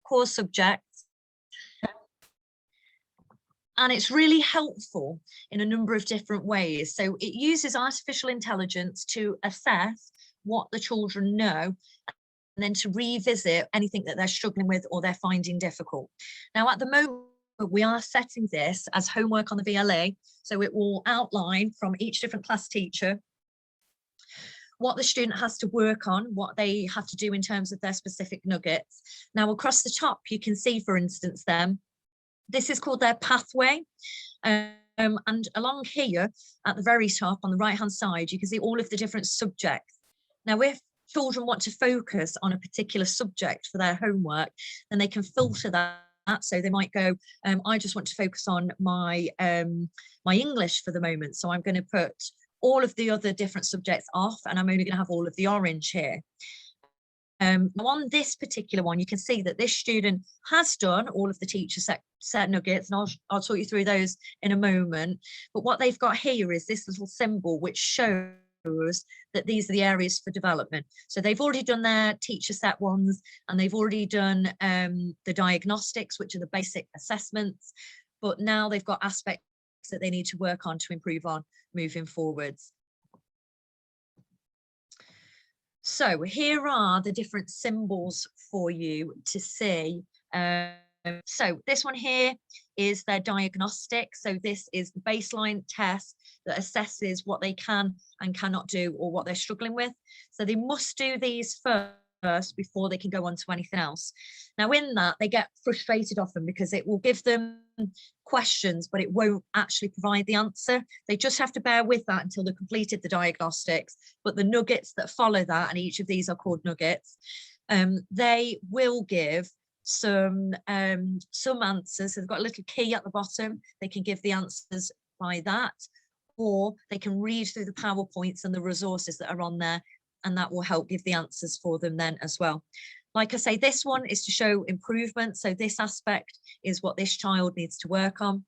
core subjects. And it's really helpful in a number of different ways. So it uses artificial intelligence to assess what the children know, and then to revisit anything that they're struggling with or they're finding difficult. Now, at the moment, we are setting this as homework on the VLE. So it will outline from each different class teacher what the student has to work on, what they have to do in terms of their specific nuggets. Now, across the top, you can see, for instance, this is called their pathway. And along here at the very top on the right hand side, you can see all of the different subjects. Now, if children want to focus on a particular subject for their homework, then they can filter that. So they might go, I just want to focus on my English for the moment. So I'm going to put all of the other different subjects off, and I'm only going to have all of the orange here. On this particular one, you can see that this student has done all of the teacher set nuggets, and I'll talk you through those in a moment. But what they've got here is this little symbol which shows that these are the areas for development. So they've already done their teacher set ones, and they've already done the diagnostics, which are the basic assessments, but now they've got aspects that they need to work on to improve on moving forwards. So here are the different symbols for you to see. So this one here is their diagnostic. So this is the baseline test that assesses what they can and cannot do, or what they're struggling with. So they must do these first before they can go on to anything else. Now, in that, they get frustrated often because it will give them questions, but it won't actually provide the answer. They just have to bear with that until they've completed the diagnostics. But the nuggets that follow that, and each of these are called nuggets, they will give some answers. So they've got a little key at the bottom. They can give the answers by that, or they can read through the PowerPoints and the resources that are on there, and that will help give the answers for them then as well. Like I say, this one is to show improvement. So this aspect is what this child needs to work on.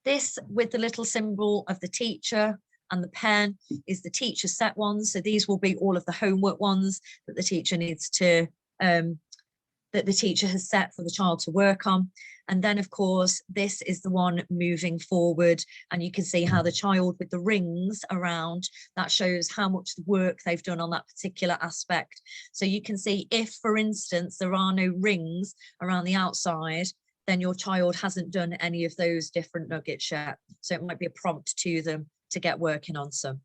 This, with the little symbol of the teacher and the pen, is the teacher set ones. So these will be all of the homework ones that the teacher needs to, that the teacher has set for the child to work on. And then, of course, this is the one moving forward, and you can see how the child with the rings around, that shows how much work they've done on that particular aspect. So you can see if, for instance, there are no rings around the outside, then your child hasn't done any of those different nuggets yet. So it might be a prompt to them to get working on some.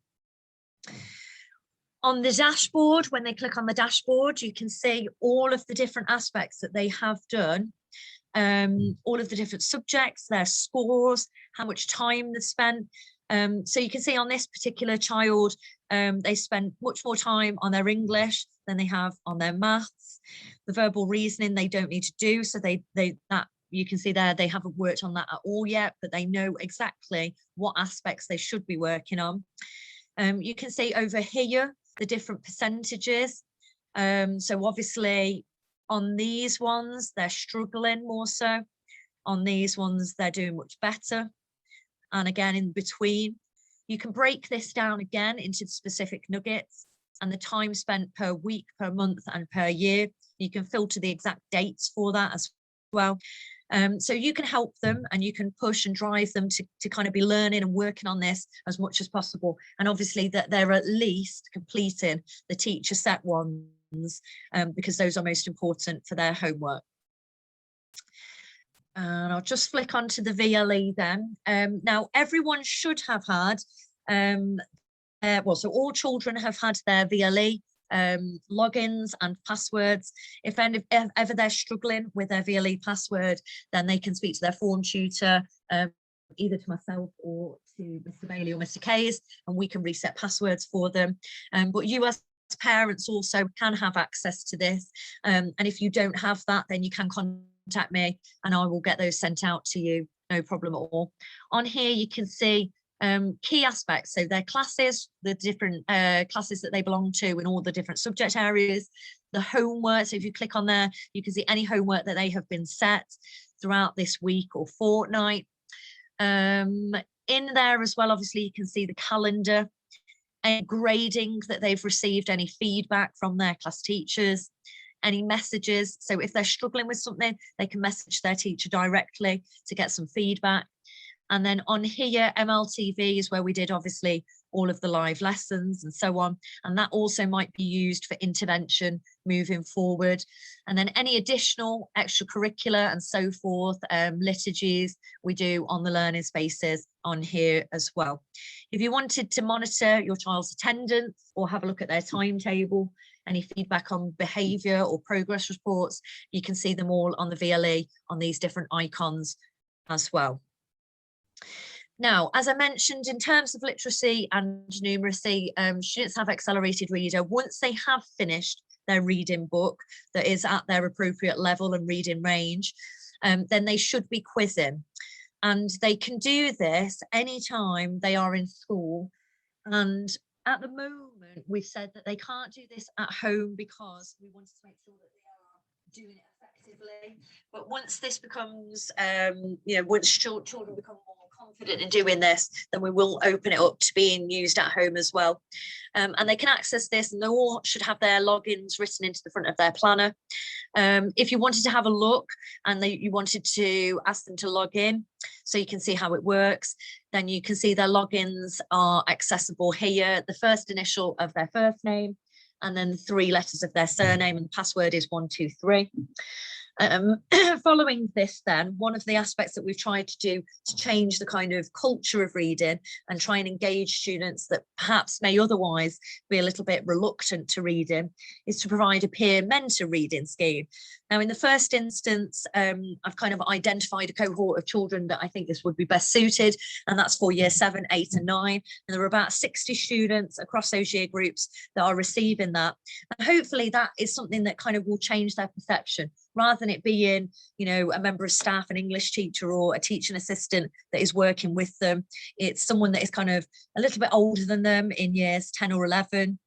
On the dashboard, when they click on the dashboard, you can see all of the different aspects that they have done, all of the different subjects, their scores, how much time they've spent. So you can see on this particular child, they spend much more time on their English than they have on their maths. The verbal reasoning they don't need to do, so that you can see there they haven't worked on that at all yet, but they know exactly what aspects they should be working on. You can see over here the different percentages. So obviously on these ones, they're struggling more so. On these ones, they're doing much better. And again, in between, you can break this down again into specific nuggets and the time spent per week, per month, and per year. You can filter the exact dates for that as well. So you can help them, and you can push and drive them to kind of be learning and working on this as much as possible. And obviously that they're at least completing the teacher set ones, because those are most important for their homework. And I'll just flick onto the VLE then. Now, everyone should have had, so all children have had their VLE logins and passwords. If ever they're struggling with their VLE password, then they can speak to their form tutor, either to myself or to Mr. Bailey or Mr. Kays, and we can reset passwords for them. But you as parents also can have access to this, and if you don't have that, then you can contact me and I will get those sent out to you, no problem at all. On here you can see key aspects, so their classes, the different classes that they belong to in all the different subject areas, the homework. So if you click on there, you can see any homework that they have been set throughout this week or fortnight. In there as well, obviously you can see the calendar, any grading that they've received, any feedback from their class teachers, any messages. So if they're struggling with something, they can message their teacher directly to get some feedback. And then on here, MLTV is where we did obviously all of the live lessons and so on. And that also might be used for intervention moving forward. And then any additional extracurricular and so forth, liturgies, we do on the learning spaces on here as well. If you wanted to monitor your child's attendance or have a look at their timetable, any feedback on behaviour or progress reports, you can see them all on the VLE on these different icons as well. Now, as I mentioned, in terms of literacy and numeracy, students have accelerated reader. Once they have finished their reading book that is at their appropriate level and reading range, then they should be quizzing. And they can do this anytime they are in school. And at the moment, we've said that they can't do this at home because we wanted to make sure that they are doing it effectively. But once this becomes, once children become more confident in doing this, then we will open it up to being used at home as well. And they can access this, and they all should have their logins written into the front of their planner. If you wanted to have a look and you wanted to ask them to log in so you can see how it works, then you can see their logins are accessible here. The first initial of their first name, and then 3 letters of their surname, and the password is 123. Following this, then, one of the aspects that we've tried to do to change the kind of culture of reading and try and engage students that perhaps may otherwise be a little bit reluctant to reading is to provide a peer mentor reading scheme. Now, in the first instance, I've kind of identified a cohort of children that I think this would be best suited, and that's for year 7, 8 and 9. And there are about 60 students across those year groups that are receiving that. And hopefully that is something that kind of will change their perception, rather than it being, a member of staff, an English teacher or a teaching assistant that is working with them. It's someone that is kind of a little bit older than them in years 10 or 11,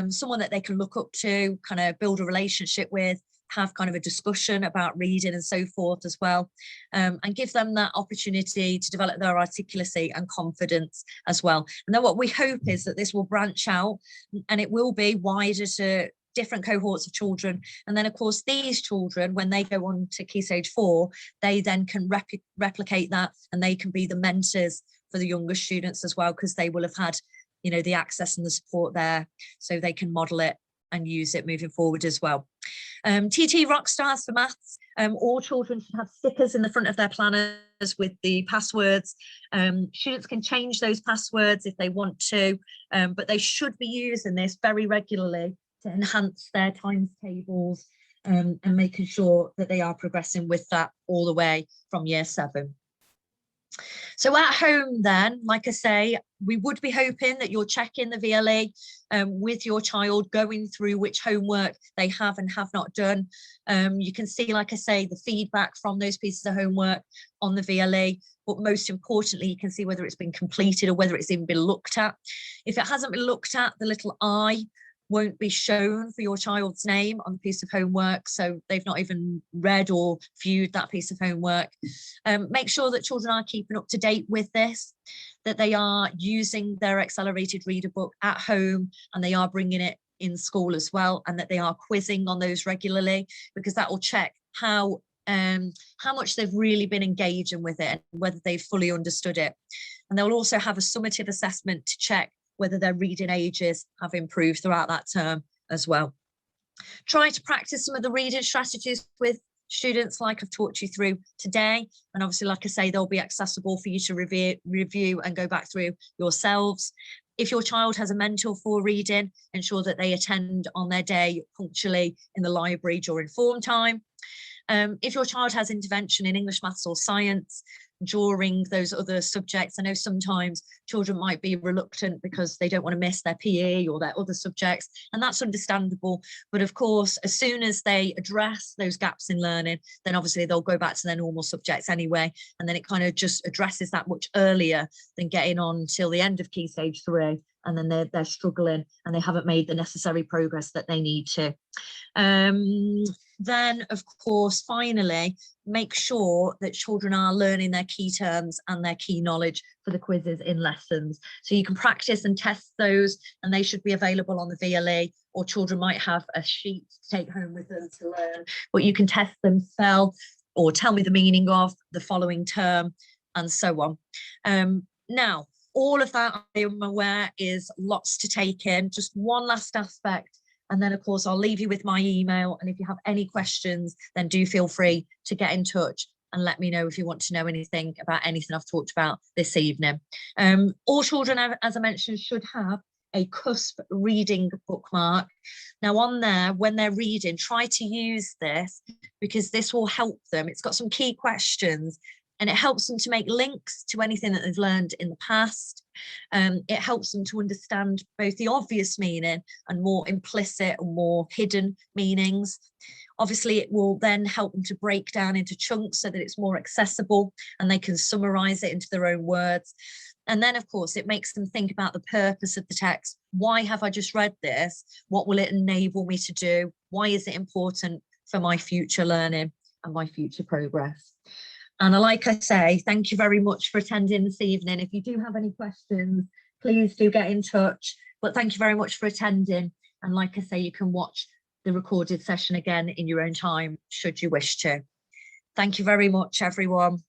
someone that they can look up to, kind of build a relationship with, have kind of a discussion about reading and so forth as well, and give them that opportunity to develop their articulacy and confidence as well. And then what we hope is that this will branch out and it will be wider to different cohorts of children. And then, of course, these children, when they go on to Key Stage 4, they then can replicate that, and they can be the mentors for the younger students as well, because they will have had, the access and the support there, so they can model it and use it moving forward as well. TT Rockstars for maths. All children should have stickers in the front of their planners with the passwords. Students can change those passwords if they want to, but they should be using this very regularly to enhance their timetables, and making sure that they are progressing with that all the way from year 7. So at home then, like I say, we would be hoping that you're checking the VLE with your child, going through which homework they have and have not done. You can see, like I say, the feedback from those pieces of homework on the VLE, but most importantly, you can see whether it's been completed or whether it's even been looked at. If it hasn't been looked at, the little I won't be shown for your child's name on the piece of homework, so they've not even read or viewed that piece of homework. Make sure that children are keeping up to date with this, that they are using their accelerated reader book at home and they are bringing it in school as well, and that they are quizzing on those regularly, because that will check how much they've really been engaging with it and whether they've fully understood it. And they'll also have a summative assessment to check whether their reading ages have improved throughout that term as well. Try to practice some of the reading strategies with students like I've talked you through today. And obviously, like I say, they'll be accessible for you to review and go back through yourselves. If your child has a mentor for reading, ensure that they attend on their day punctually in the library during form time. If your child has intervention in English, maths or science during those other subjects, I know sometimes children might be reluctant because they don't want to miss their PE or their other subjects, and that's understandable. But of course, as soon as they address those gaps in learning, then obviously they'll go back to their normal subjects anyway, and then it kind of just addresses that much earlier than getting on till the end of Key Stage 3 and then they're struggling and they haven't made the necessary progress that they need to. Then, of course, finally, make sure that children are learning their key terms and their key knowledge for the quizzes in lessons. So you can practice and test those, and they should be available on the VLE, or children might have a sheet to take home with them to learn, but you can test them, spell, or tell me the meaning of the following term, and so on. Now, all of that, I am aware, is lots to take in. Just one last aspect, and then, of course, I'll leave you with my email. And if you have any questions, then do feel free to get in touch and let me know if you want to know anything about anything I've talked about this evening. All children, as I mentioned, should have a CUSP reading bookmark. Now, on there, when they're reading, try to use this, because this will help them. It's got some key questions, and it helps them to make links to anything that they've learned in the past. It helps them to understand both the obvious meaning and more implicit or more hidden meanings. Obviously, it will then help them to break down into chunks so that it's more accessible and they can summarize it into their own words. And then, of course, it makes them think about the purpose of the text. Why have I just read this? What will it enable me to do? Why is it important for my future learning and my future progress? And like I say, thank you very much for attending this evening. If you do have any questions, please do get in touch. But thank you very much for attending. And like I say, you can watch the recorded session again in your own time, should you wish to. Thank you very much, everyone.